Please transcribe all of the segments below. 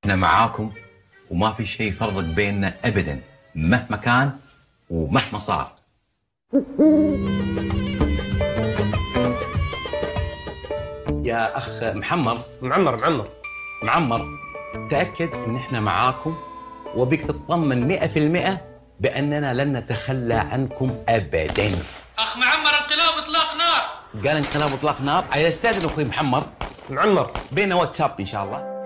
احنا معاكم وما في شيء يفرق بيننا ابدا مهما كان ومهما صار. يا اخ محمر معمر تاكد ان احنا معاكم وبيك تطمن 100% باننا لن نتخلى عنكم ابدا. اخ معمر انقلاب اطلاق نار. قال انقلاب اطلاق نار. استاذن اخوي محمر بيننا واتساب ان شاء الله.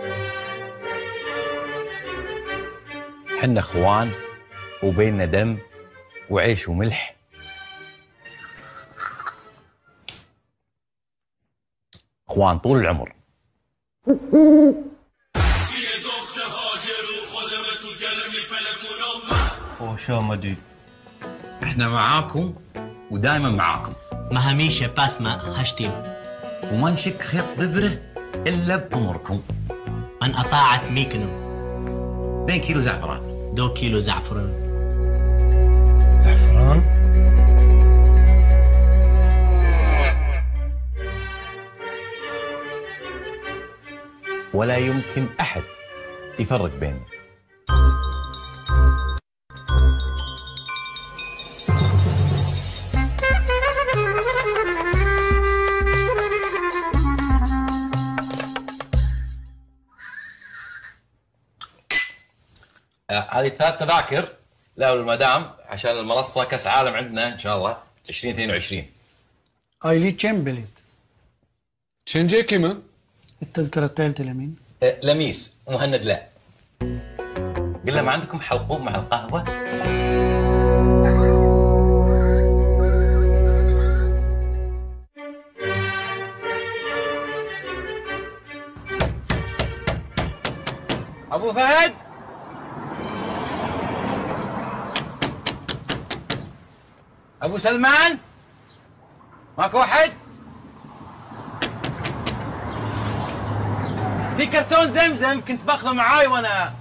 حنا اخوان وبيننا دم وعيش وملح. اخوان طول العمر. شو مدي احنا معاكم ودائما معاكم. ما هميشه باس ما هشتيم وما نشك خيط ببره الا بامركم. من اطاعت ميكنو 2 كيلو زعفران. 2 كيلو زعفران. ولا يمكن احد يفرق بيننا. هذه 3 تذاكر له المدام عشان المنصه كاس عالم عندنا ان شاء الله 2022. هاي لي كم بلد؟ شنجي كمان؟ التذكرة الثالثة لمين؟ لميس مهند لا. قل له ما عندكم حلقوم مع القهوه؟ ابو فهد ابو سلمان ماكو احد؟ في كرتون زمزم كنت باخذه معاي وانا